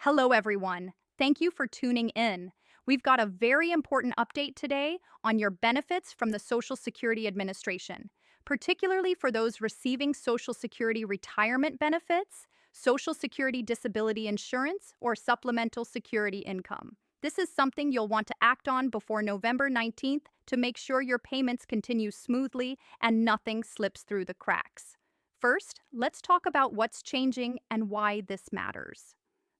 Hello, everyone. Thank you for tuning in. We've got a very important update today on your benefits from the Social Security Administration, particularly for those receiving Social Security retirement benefits, Social Security disability insurance, or supplemental security income. This is something you'll want to act on before November 19th to make sure your payments continue smoothly and nothing slips through the cracks. First, let's talk about what's changing and why this matters.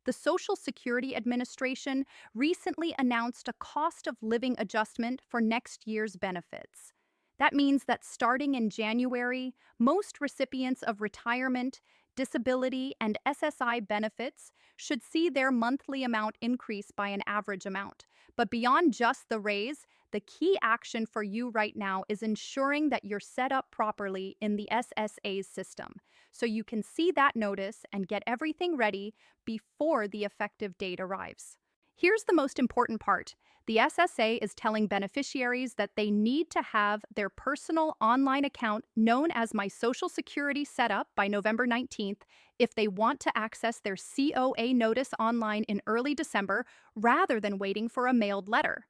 The Social Security Administration recently announced a cost of living adjustment for next year's benefits. That means that starting in January, most recipients of retirement, disability, and SSI benefits should see their monthly amount increase by an average amount. But beyond just the raise, the key action for you right now is ensuring that you're set up properly in the SSA's system, so you can see that notice and get everything ready before the effective date arrives. Here's the most important part. The SSA is telling beneficiaries that they need to have their personal online account known as My Social Security set up by November 19th if they want to access their COA notice online in early December rather than waiting for a mailed letter.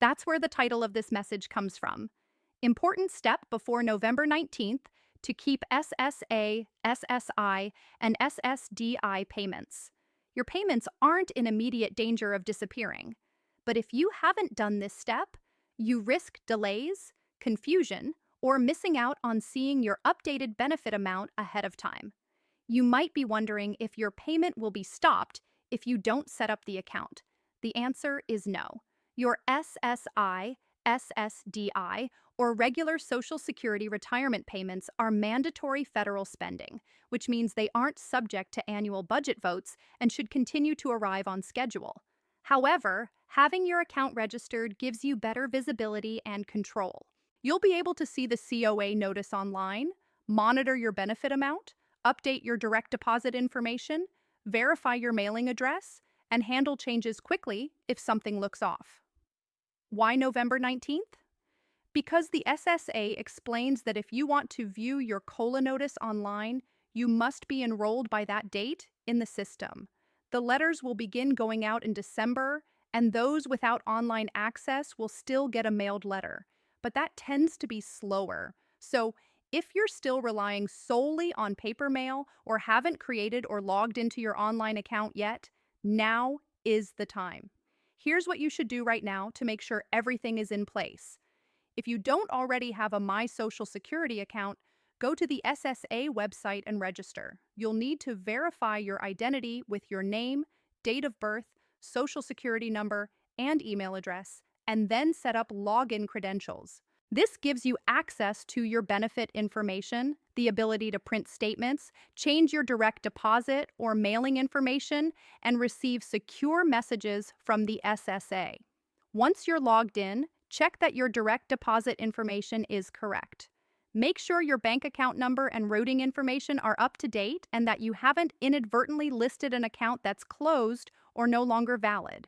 That's where the title of this message comes from. Important step before November 19th to keep SSA, SSI, and SSDI payments. Your payments aren't in immediate danger of disappearing. But if you haven't done this step, you risk delays, confusion, or missing out on seeing your updated benefit amount ahead of time. You might be wondering if your payment will be stopped if you don't set up the account. The answer is no. Your SSI, SSDI, or regular Social Security retirement payments are mandatory federal spending, which means they aren't subject to annual budget votes and should continue to arrive on schedule. However, having your account registered gives you better visibility and control. You'll be able to see the COA notice online, monitor your benefit amount, update your direct deposit information, verify your mailing address, and handle changes quickly if something looks off. Why November 19th? Because the SSA explains that if you want to view your COLA notice online, you must be enrolled by that date in the system. The letters will begin going out in December, and those without online access will still get a mailed letter. But that tends to be slower. So, if you're still relying solely on paper mail or haven't created or logged into your online account yet, now is the time. Here's what you should do right now to make sure everything is in place. If you don't already have a My Social Security account, go to the SSA website and register. You'll need to verify your identity with your name, date of birth, social security number, and email address, and then set up login credentials. This gives you access to your benefit information, the ability to print statements, change your direct deposit or mailing information, and receive secure messages from the SSA. Once you're logged in, check that your direct deposit information is correct. Make sure your bank account number and routing information are up to date and that you haven't inadvertently listed an account that's closed or no longer valid.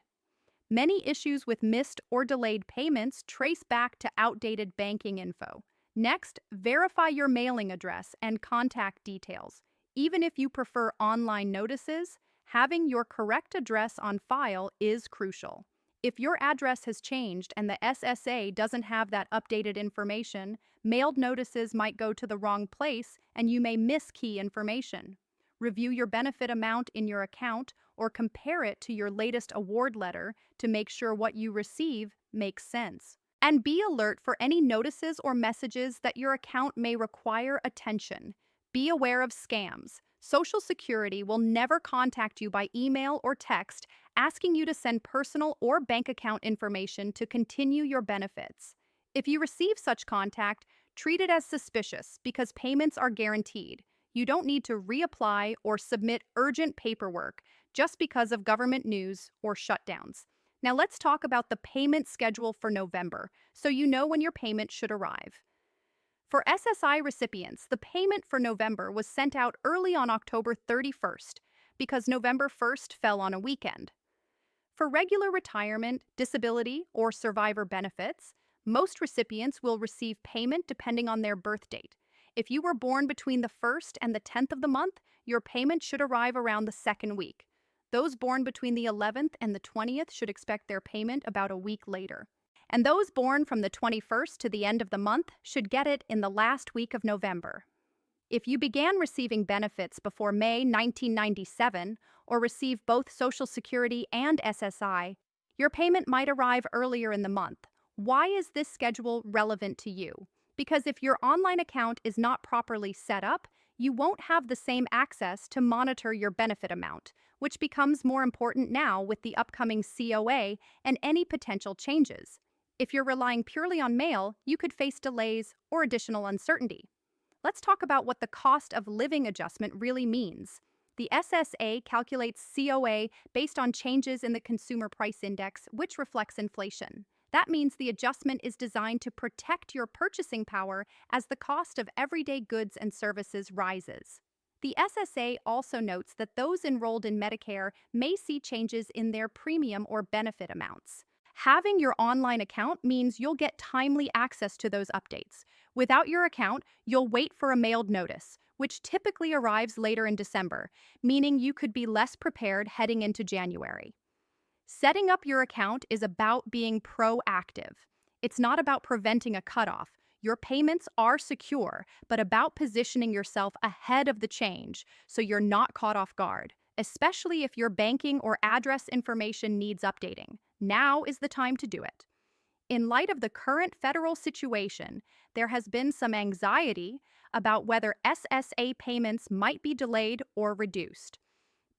Many issues with missed or delayed payments trace back to outdated banking info. Next, verify your mailing address and contact details. Even if you prefer online notices, having your correct address on file is crucial. If your address has changed and the SSA doesn't have that updated information, mailed notices might go to the wrong place and you may miss key information. Review your benefit amount in your account or compare it to your latest award letter to make sure what you receive makes sense. And be alert for any notices or messages that your account may require attention. Be aware of scams. Social Security will never contact you by email or text asking you to send personal or bank account information to continue your benefits. If you receive such contact, treat it as suspicious because payments are guaranteed. You don't need to reapply or submit urgent paperwork just because of government news or shutdowns. Now let's talk about the payment schedule for November, so you know when your payment should arrive. For SSI recipients, the payment for November was sent out early on October 31st because November 1st fell on a weekend. For regular retirement, disability, or survivor benefits, most recipients will receive payment depending on their birth date. If you were born between the 1st and the 10th of the month, your payment should arrive around the second week. Those born between the 11th and the 20th should expect their payment about a week later. And those born from the 21st to the end of the month should get it in the last week of November. If you began receiving benefits before May 1997 or receive both Social Security and SSI, your payment might arrive earlier in the month. Why is this schedule relevant to you? Because if your online account is not properly set up, you won't have the same access to monitor your benefit amount, which becomes more important now with the upcoming COA and any potential changes. If you're relying purely on mail, you could face delays or additional uncertainty. Let's talk about what the cost of living adjustment really means. The SSA calculates COA based on changes in the Consumer Price Index, which reflects inflation. That means the adjustment is designed to protect your purchasing power as the cost of everyday goods and services rises. The SSA also notes that those enrolled in Medicare may see changes in their premium or benefit amounts. Having your online account means you'll get timely access to those updates. Without your account, you'll wait for a mailed notice, which typically arrives later in December, meaning you could be less prepared heading into January. Setting up your account is about being proactive. It's not about preventing a cutoff. Your payments are secure, but about positioning yourself ahead of the change so you're not caught off guard, especially if your banking or address information needs updating. Now is the time to do it. In light of the current federal situation, there has been some anxiety about whether SSA payments might be delayed or reduced.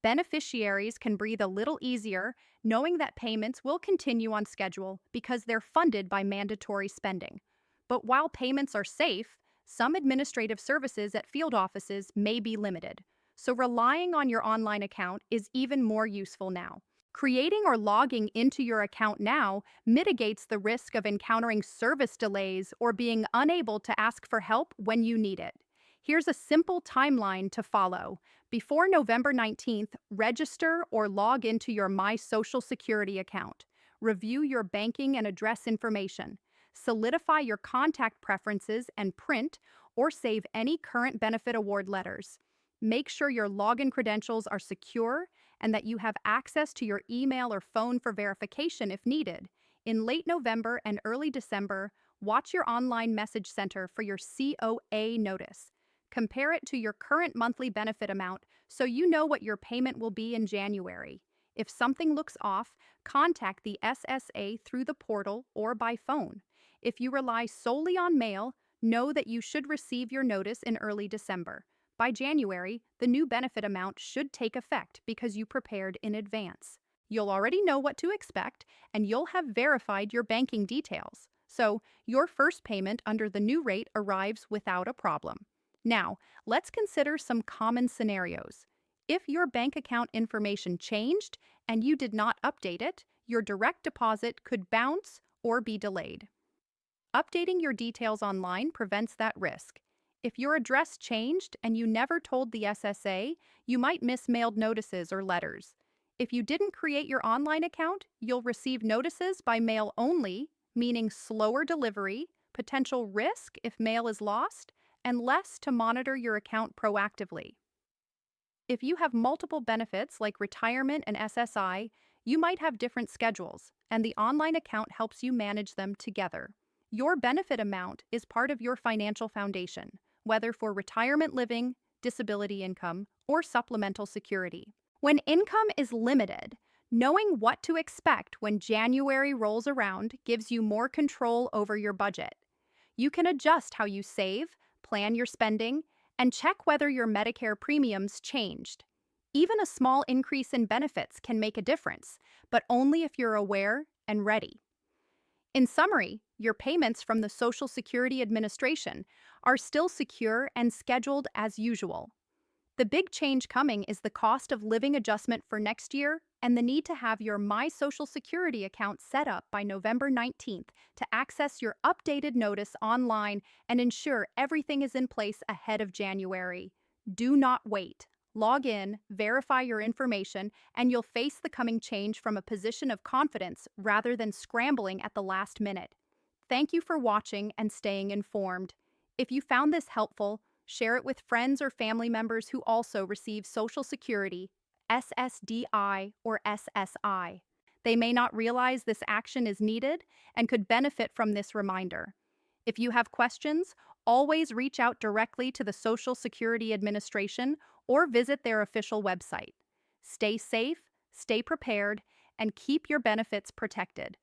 Beneficiaries can breathe a little easier knowing that payments will continue on schedule because they're funded by mandatory spending. But while payments are safe, some administrative services at field offices may be limited, so relying on your online account is even more useful now. Creating or logging into your account now mitigates the risk of encountering service delays or being unable to ask for help when you need it. Here's a simple timeline to follow. Before November 19th, register or log into your My Social Security account. Review your banking and address information. Solidify your contact preferences and print or save any current benefit award letters. Make sure your login credentials are secure and that you have access to your email or phone for verification if needed. In late November and early December, watch your online message center for your COA notice. Compare it to your current monthly benefit amount so you know what your payment will be in January. If something looks off, contact the SSA through the portal or by phone. If you rely solely on mail, know that you should receive your notice in early December. By January, the new benefit amount should take effect because you prepared in advance. You'll already know what to expect, and you'll have verified your banking details. So, your first payment under the new rate arrives without a problem. Now, let's consider some common scenarios. If your bank account information changed and you did not update it, your direct deposit could bounce or be delayed. Updating your details online prevents that risk. If your address changed and you never told the SSA, you might miss mailed notices or letters. If you didn't create your online account, you'll receive notices by mail only, meaning slower delivery, potential risk if mail is lost, and less to monitor your account proactively. If you have multiple benefits like retirement and SSI, you might have different schedules, and the online account helps you manage them together. Your benefit amount is part of your financial foundation, whether for retirement living, disability income, or supplemental security. When income is limited, knowing what to expect when January rolls around gives you more control over your budget. You can adjust how you save, plan your spending, and check whether your Medicare premiums changed. Even a small increase in benefits can make a difference, but only if you're aware and ready. In summary, your payments from the Social Security Administration are still secure and scheduled as usual. The big change coming is the cost of living adjustment for next year and the need to have your My Social Security account set up by November 19th to access your updated notice online and ensure everything is in place ahead of January. Do not wait. Log in, verify your information, and you'll face the coming change from a position of confidence rather than scrambling at the last minute. Thank you for watching and staying informed. If you found this helpful, share it with friends or family members who also receive Social Security SSDI, or SSI. They may not realize this action is needed and could benefit from this reminder. If you have questions, always reach out directly to the Social Security Administration or visit their official website. Stay safe, stay prepared, and keep your benefits protected.